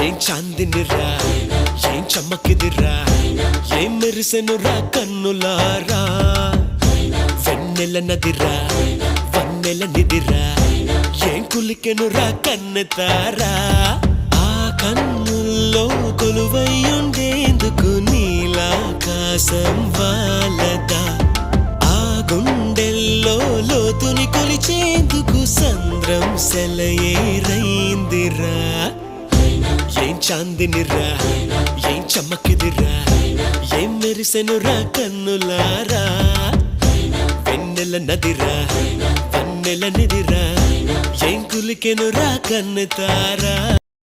ఏం చాందినిరా ఏం చమ్మకిదిరా ఏం మెరిసెనురా కన్నులారా వెన్నెల నదిరా వన్నెల నిదిరా ఏం కులికెనురా కన్నెతారా ఆ కన్నుల్లో కొలువై ఉండేందుకు నీలాకాశం వాలదా ఆ గుండెల్లో లోతుని కొలిచేందుకు సంద్రం సెలయేరైందిరా ఏం చాందినిరా ఏం చమ్మకిదిరా ఏం మెరిసెనురా కన్నులారా వెన్నెల నదిరా వన్నెల నిదిరా ఏం కులికెనురా కన్నెతారా